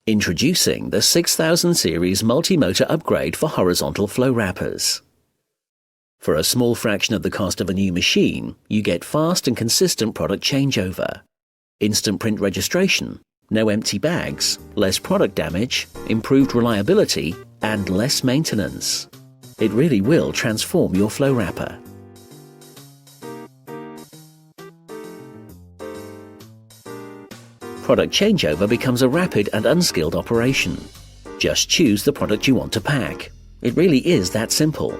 Introducing the 6000 series multi-motor upgrade for horizontal flow wrappers. For a small fraction of the cost of a new machine, you get fast and consistent product changeover, instant print registration, no empty bags, less product damage, improved reliability, and less maintenance. It really will transform your flow wrapper. Product changeover becomes a rapid and unskilled operation. Just choose the product you want to pack. It really is that simple.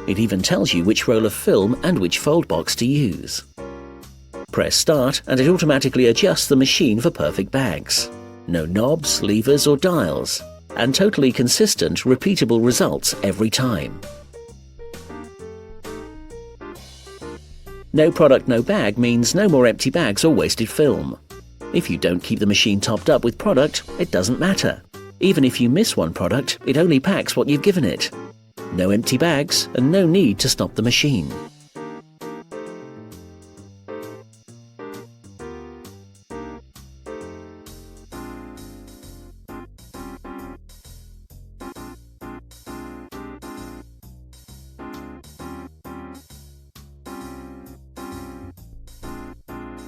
It even tells you which roll of film and which fold box to use. Press start and it automatically adjusts the machine for perfect bags. No knobs, levers or dials, and totally consistent, repeatable results every time. No product, no bag means no more empty bags or wasted film. If you don't keep the machine topped up with product, it doesn't matter. Even if you miss one product, it only packs what you've given it. No empty bags and no need to stop the machine.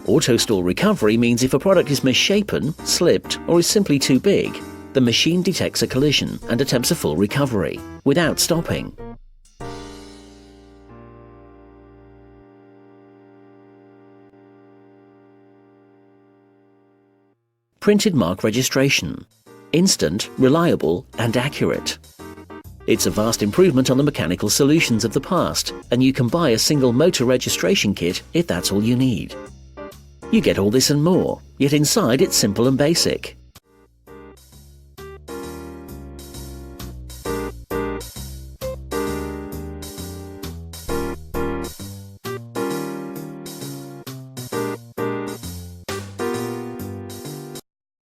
Auto-store recovery means if a product is misshapen, slipped, or is simply too big, the machine detects a collision and attempts a full recovery, without stopping. Printed mark registration. Instant, reliable, and accurate. It's a vast improvement on the mechanical solutions of the past, and you can buy a single motor registration kit if that's all you need. You get all this and more, yet inside it's simple and basic.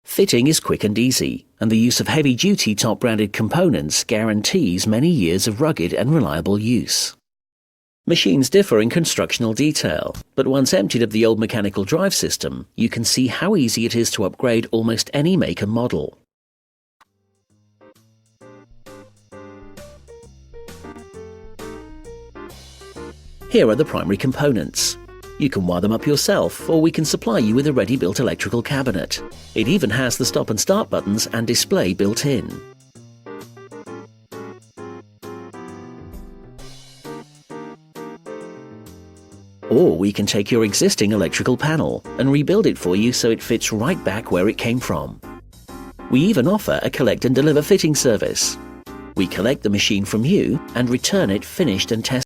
Fitting is quick and easy, and the use of heavy-duty top-branded components guarantees many years of rugged and reliable use. Machines differ in constructional detail, but once emptied of the old mechanical drive system, you can see how easy it is to upgrade almost any make and model. Here are the primary components. You can wire them up yourself, or we can supply you with a ready-built electrical cabinet. It even has the stop and start buttons and display built in. Or we can take your existing electrical panel and rebuild it for you so it fits right back where it came from. We even offer a collect and deliver fitting service. We collect the machine from you and return it finished and tested.